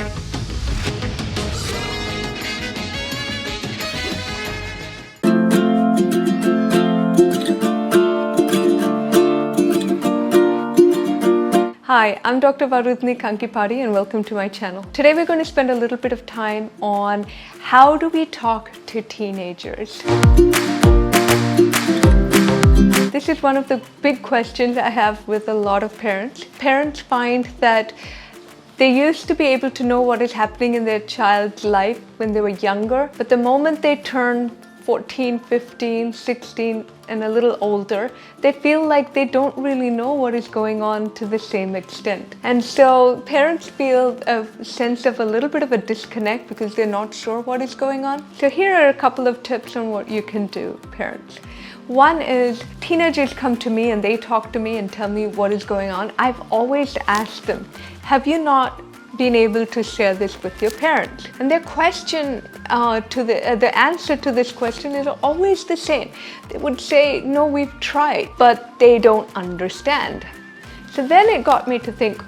Hi, I'm Dr.Varudhini Kankipati and welcome to my channel. Today we're going to spend a little bit of time on how do we talk to teenagers. This is one of the big questions I have with a lot of parents. Parents find that they used to be able to know what is happening in their child's life when they were younger, but the moment they turn 14, 15, 16 and a little older, they feel like they don't really know what is going on to the same extent. And so parents feel a sense of a little bit of a disconnect because they're not sure what is going on. So here are a couple of tips on what you can do, parents. One is teenagers come to me and they talk to me and tell me what is going on. I've always asked them, have you not been able to share this with your parents? And their question the answer to this question is always the same. They would say, no, we've tried, but they don't understand. So then it got me to think,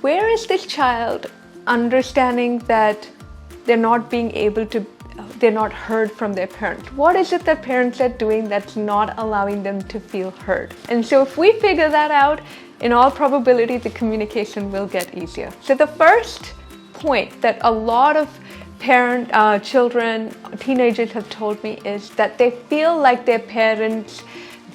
where is this child understanding that they're not being able to, they're not heard from their parents? What is it that parents are doing that's not allowing them to feel heard? And so if we figure that out, in all probability, the communication will get easier. So the first point that a lot of children, teenagers have told me is that they feel like their parents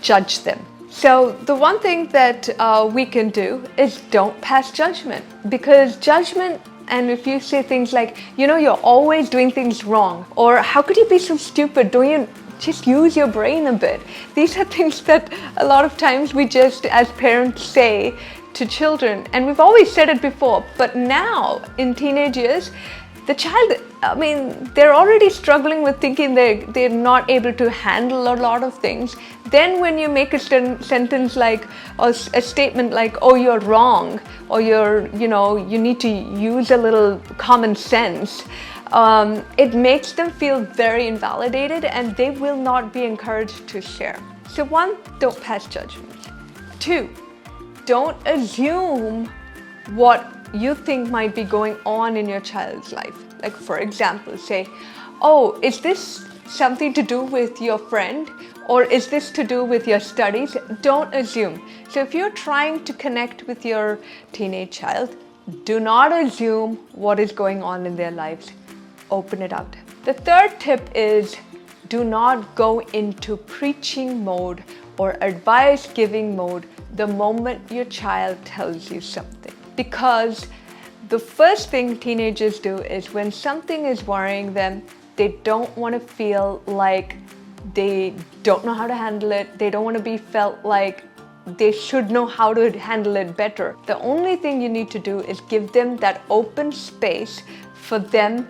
judge them. So the one thing that we can do is don't pass judgment, because judgment, and if you say things like, you know, you're always doing things wrong, or how could you be so stupid, don't you just use your brain a bit? These are things that a lot of times we just as parents say to children, and we've always said it before, but now in teenage years, the child, they're already struggling with thinking they're not able to handle a lot of things. Then when you make a sentence like, or a statement like, oh, you're wrong, or you need to use a little common sense, it makes them feel very invalidated and they will not be encouraged to share. So one, don't pass judgment. Two, don't assume what you think might be going on in your child's life. Like for example, say, oh, is this something to do with your friend? Or is this to do with your studies? Don't assume. So if you're trying to connect with your teenage child, do not assume what is going on in their lives. Open it out. The third tip is do not go into preaching mode or advice giving mode the moment your child tells you something. Because the first thing teenagers do is when something is worrying them, they don't want to feel like they don't know how to handle it. They don't want to be felt like they should know how to handle it better. The only thing you need to do is give them that open space for them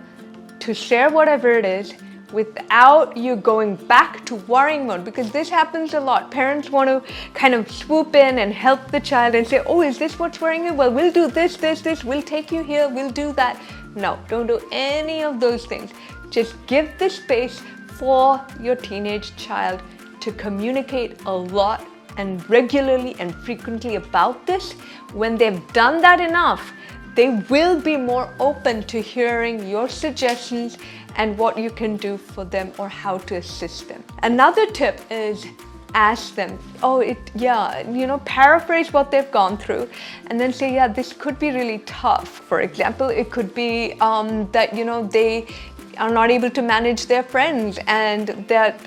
to share whatever it is without you going back to worrying mode, because this happens a lot. Parents want to kind of swoop in and help the child and say, oh, is this what's worrying you? Well, we'll do this, we'll take you here, we'll do that. No, don't do any of those things. Just give the space for your teenage child to communicate a lot and regularly and frequently about this. When they've done that enough, they will be more open to hearing your suggestions and what you can do for them or how to assist them. Another tip is ask them, paraphrase what they've gone through and then say, yeah, this could be really tough. For example, it could be that, they are not able to manage their friends and that,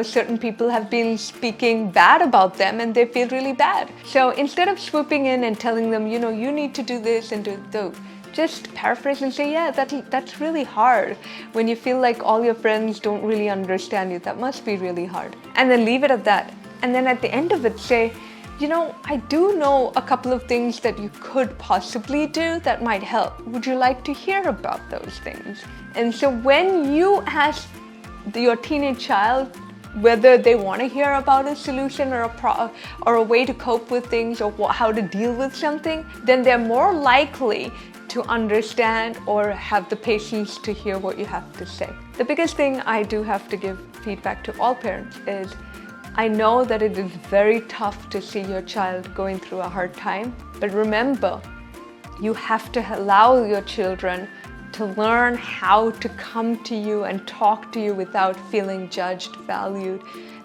certain people have been speaking bad about them and they feel really bad. So instead of swooping in and telling them, you need to do this and do that, just paraphrase and say, yeah, that's really hard. When you feel like all your friends don't really understand you, that must be really hard. And then leave it at that. And then at the end of it, say, I do know a couple of things that you could possibly do that might help. Would you like to hear about those things? And so when you ask your teenage child whether they want to hear about a solution or a way to cope with things or how to deal with something, then they're more likely to understand or have the patience to hear what you have to say. The biggest thing I do have to give feedback to all parents is I know that it is very tough to see your child going through a hard time, but remember, you have to allow your children to learn how to come to you and talk to you without feeling judged, valued,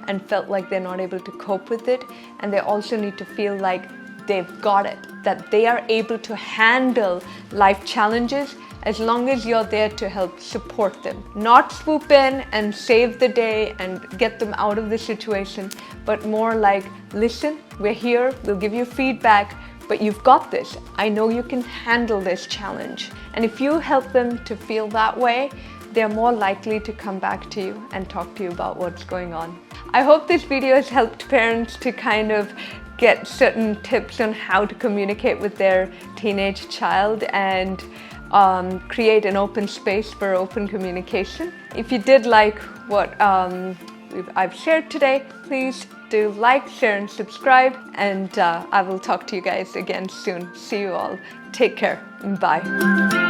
and felt like they're not able to cope with it. And they also need to feel like they've got it, that they are able to handle life challenges as long as you're there to help support them. Not swoop in and save the day and get them out of the situation, but more like, listen, we're here, we'll give you feedback, but you've got this. I know you can handle this challenge. And if you help them to feel that way, they're more likely to come back to you and talk to you about what's going on. I hope this video has helped parents to kind of get certain tips on how to communicate with their teenage child and create an open space for open communication. If you did like what I've shared today, please do like, share, and subscribe. And I will talk to you guys again soon. See you all. Take care. Bye.